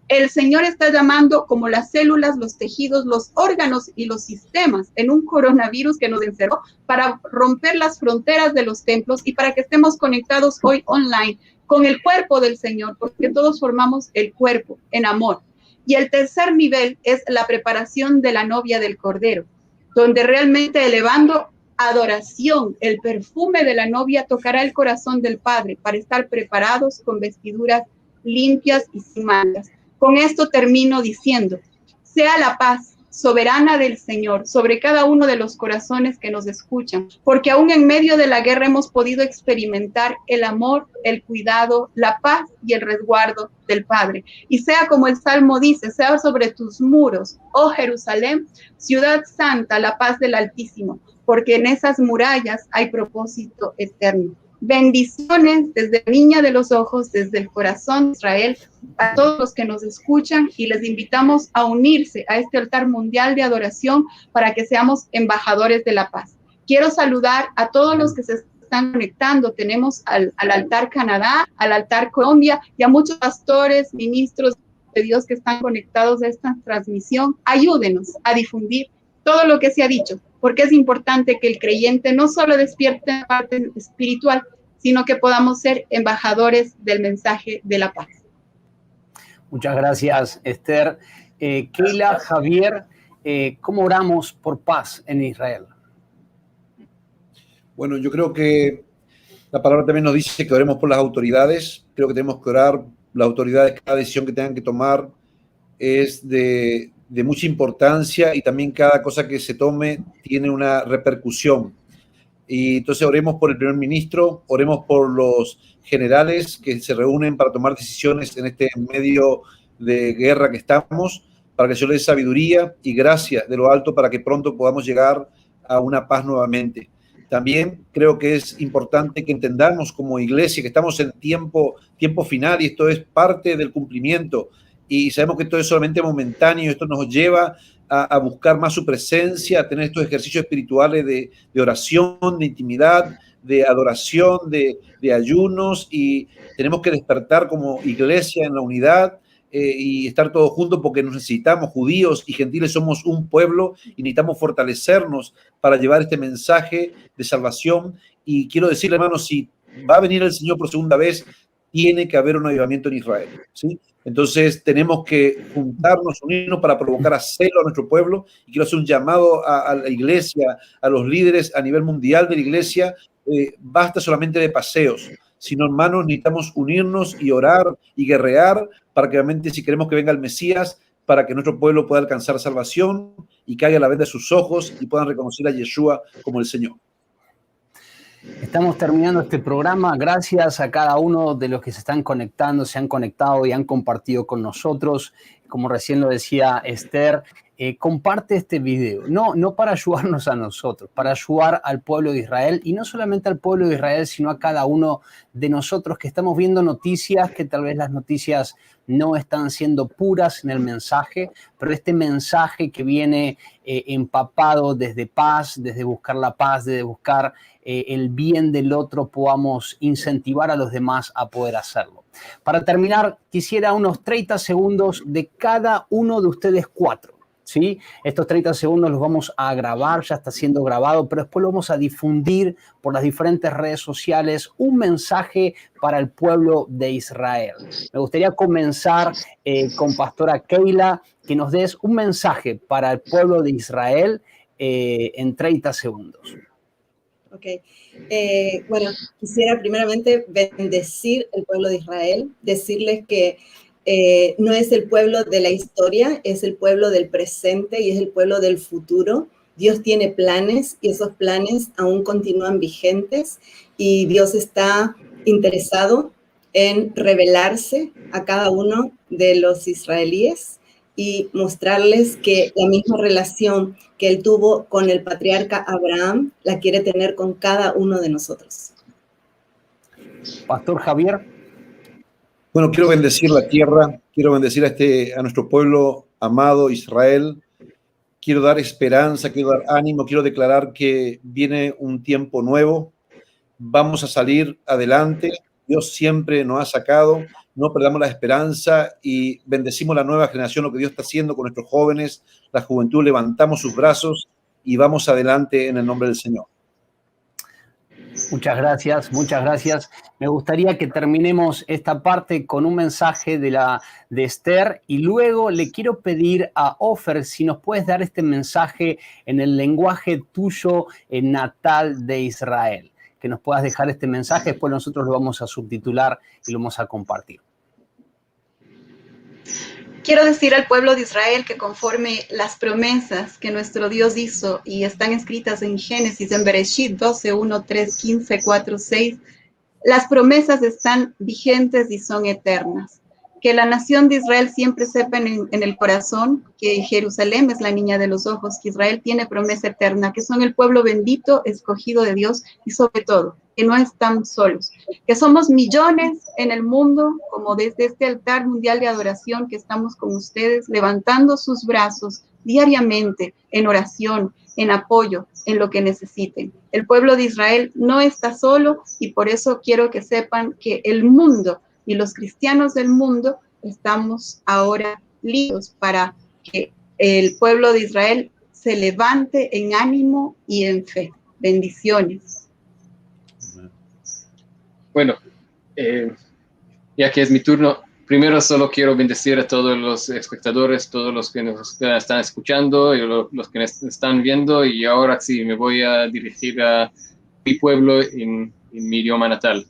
el Señor está llamando como las células, los tejidos, los órganos y los sistemas en un coronavirus que nos encerró para romper las fronteras de los templos y para que estemos conectados hoy online con el cuerpo del Señor, porque todos formamos el cuerpo en amor. Y el tercer nivel es la preparación de la novia del Cordero, donde realmente elevando adoración, el perfume de la novia tocará el corazón del Padre para estar preparados con vestiduras limpias y sin manchas. Con esto termino diciendo, sea la paz soberana del Señor sobre cada uno de los corazones que nos escuchan, porque aún en medio de la guerra hemos podido experimentar el amor, el cuidado, la paz y el resguardo del Padre. Y sea como el Salmo dice, sea sobre tus muros, oh Jerusalén, ciudad santa, la paz del Altísimo, porque en esas murallas hay propósito eterno. Bendiciones desde la niña de los ojos, desde el corazón de Israel, a todos los que nos escuchan, y les invitamos a unirse a este altar mundial de adoración para que seamos embajadores de la paz. Quiero saludar a todos los que se están conectando. Tenemos al altar Canadá, al altar Colombia y a muchos pastores, ministros de Dios que están conectados a esta transmisión. Ayúdenos a difundir todo lo que se ha dicho, porque es importante que el creyente no solo despierte la parte espiritual, sino que podamos ser embajadores del mensaje de la paz. Muchas gracias, Esther. Keila, Javier, ¿cómo oramos por paz en Israel? Bueno, yo creo que la palabra también nos dice que oremos por las autoridades. Creo que tenemos que orar. Las autoridades, cada decisión que tengan que tomar es de mucha importancia, y también cada cosa que se tome tiene una repercusión. Y entonces oremos por el primer ministro, oremos por los generales que se reúnen para tomar decisiones en este medio de guerra que estamos, para que el Señor les dé sabiduría y gracia de lo alto para que pronto podamos llegar a una paz nuevamente. También creo que es importante que entendamos como iglesia que estamos en tiempo final, y esto es parte del cumplimiento, y sabemos que esto es solamente momentáneo. Esto nos lleva a buscar más su presencia, a tener estos ejercicios espirituales de oración, de intimidad, de adoración, de ayunos, y tenemos que despertar como iglesia en la unidad y estar todos juntos, porque nos necesitamos. Judíos y gentiles somos un pueblo y necesitamos fortalecernos para llevar este mensaje de salvación. Y quiero decirle, hermanos, si va a venir el Señor por segunda vez, tiene que haber un avivamiento en Israel, ¿sí? Entonces tenemos que juntarnos, unirnos para provocar a celo a nuestro pueblo. Y quiero hacer un llamado a la iglesia, a los líderes a nivel mundial de la iglesia. Basta solamente de paseos, sino, hermanos, necesitamos unirnos y orar y guerrear para que realmente, si queremos que venga el Mesías, para que nuestro pueblo pueda alcanzar salvación y caiga la venda de sus ojos y puedan reconocer a Yeshua como el Señor. Estamos terminando este programa. Gracias a cada uno de los que se están conectando, se han conectado y han compartido con nosotros. Como recién lo decía Esther, comparte este video, no para ayudarnos a nosotros, para ayudar al pueblo de Israel, y no solamente al pueblo de Israel, sino a cada uno de nosotros que estamos viendo noticias, que tal vez las noticias no están siendo puras en el mensaje, pero este mensaje que viene empapado desde paz, desde buscar la paz, desde buscar el bien del otro, podamos incentivar a los demás a poder hacerlo. Para terminar, quisiera unos 30 segundos de cada uno de ustedes cuatro, ¿sí? Estos 30 segundos los vamos a grabar, ya está siendo grabado, pero después lo vamos a difundir por las diferentes redes sociales, un mensaje para el pueblo de Israel. Me gustaría comenzar con Pastora Keila, que nos des un mensaje para el pueblo de Israel en 30 segundos. Ok. Bueno, quisiera primeramente bendecir el pueblo de Israel, decirles que no es el pueblo de la historia, es el pueblo del presente y es el pueblo del futuro. Dios tiene planes y esos planes aún continúan vigentes, y Dios está interesado en revelarse a cada uno de los israelíes y mostrarles que la misma relación que él tuvo con el patriarca Abraham la quiere tener con cada uno de nosotros. Pastor Javier. Bueno, quiero bendecir la tierra, quiero bendecir a nuestro pueblo amado Israel. Quiero dar esperanza, quiero dar ánimo, quiero declarar que viene un tiempo nuevo. Vamos a salir adelante. Dios siempre nos ha sacado. No perdamos la esperanza y bendecimos la nueva generación, lo que Dios está haciendo con nuestros jóvenes, la juventud. Levantamos sus brazos y vamos adelante en el nombre del Señor. Muchas gracias, muchas gracias. Me gustaría que terminemos esta parte con un mensaje de Esther, y luego le quiero pedir a Ofer si nos puedes dar este mensaje en el lenguaje tuyo natal de Israel. Que nos puedas dejar este mensaje, después nosotros lo vamos a subtitular y lo vamos a compartir. Quiero decir al pueblo de Israel que conforme las promesas que nuestro Dios hizo y están escritas en Génesis, en Bereshit 12, 1, 3, 15, 4, 6, las promesas están vigentes y son eternas. que la nación de Israel siempre sepa en el corazón que Jerusalén es la niña de los ojos, que Israel tiene promesa eterna, que son el pueblo bendito, escogido de Dios, y sobre todo, que no están solos, que somos millones en el mundo, como desde este altar mundial de adoración que estamos con ustedes, levantando sus brazos diariamente en oración, en apoyo, en lo que necesiten. El pueblo de Israel no está solo y por eso quiero que sepan que el mundo y los cristianos del mundo estamos ahora listos para que el pueblo de Israel se levante en ánimo y en fe. Bendiciones. Bueno, ya que es mi turno, primero solo quiero bendecir a todos los espectadores, todos los que nos están escuchando y los que nos están viendo, y ahora sí me voy a dirigir a mi pueblo en mi idioma natal.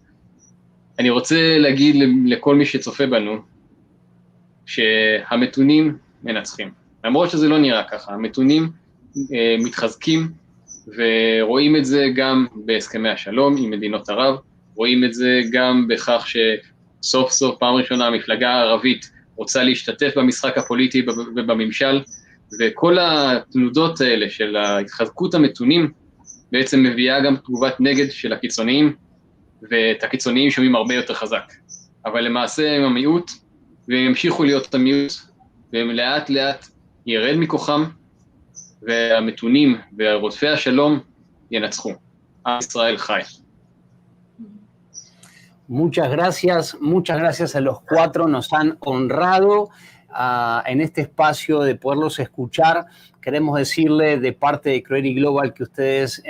אני רוצה להגיד לכל מי שצופה בנו שהמתונים מנצחים. למרות שזה לא נראה ככה, המתונים מתחזקים, ורואים את זה גם בהסכמי השלום עם מדינות ערב, רואים את זה גם בכך שסוף סוף פעם ראשונה המפלגה הערבית רוצה להשתתף במשחק הפוליטי ובממשל, וכל התנודות האלה של ההתחזקות המתונים בעצם מביאה גם תגובת נגד של הקיצוניים, ואת הקיצוניים שומעים הרבה יותר חזק. אבל למעשה הם המיעוט, והם ימשיכו להיות המיעוט, והם לאט לאט ירד מכוחם, והמתונים ורודפי השלום ינצחו. עם ישראל חי. Muchas gracias a los cuatro, nos han honrado en este espacio de poderlos escuchar. Queremos decirle de parte de Creative Global que ustedes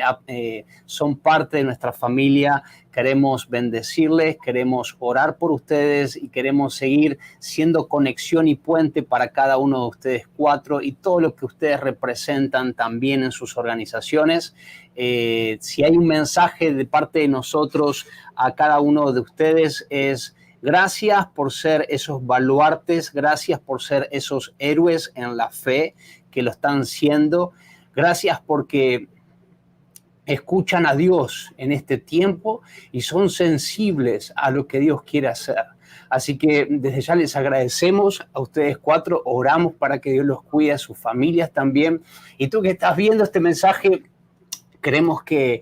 son parte de nuestra familia. Queremos bendecirles, queremos orar por ustedes y queremos seguir siendo conexión y puente para cada uno de ustedes cuatro y todo lo que ustedes representan también en sus organizaciones. Si hay un mensaje de parte de nosotros a cada uno de ustedes es: gracias por ser esos baluartes, gracias por ser esos héroes en la fe que lo están siendo. Gracias porque escuchan a Dios en este tiempo y son sensibles a lo que Dios quiere hacer. Así que desde ya les agradecemos a ustedes cuatro, oramos para que Dios los cuide, a sus familias también. Y tú que estás viendo este mensaje, queremos que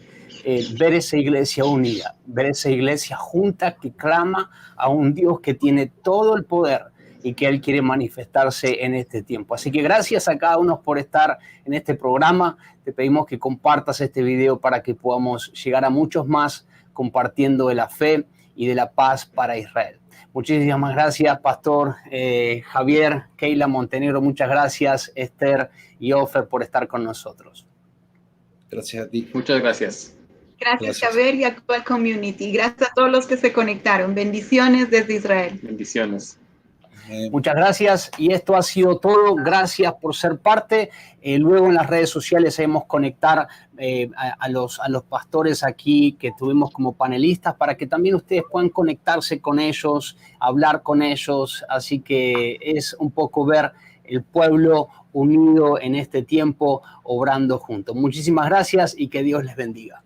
ver esa iglesia unida, ver esa iglesia junta que clama a un Dios que tiene todo el poder y que Él quiere manifestarse en este tiempo. Así que gracias a cada uno por estar en este programa. Te pedimos que compartas este video para que podamos llegar a muchos más compartiendo de la fe y de la paz para Israel. Muchísimas gracias, Pastor Javier, Keila Montenegro, muchas gracias, Esther y Ofer por estar con nosotros. Gracias a ti. Muchas gracias. Gracias, Javier, y a Global Community. Gracias a todos los que se conectaron. Bendiciones desde Israel. Bendiciones. Muchas gracias y esto ha sido todo. Gracias por ser parte. Luego en las redes sociales debemos conectar a los pastores aquí que tuvimos como panelistas para que también ustedes puedan conectarse con ellos, hablar con ellos. Así que es un poco ver el pueblo unido en este tiempo, obrando juntos. Muchísimas gracias y que Dios les bendiga.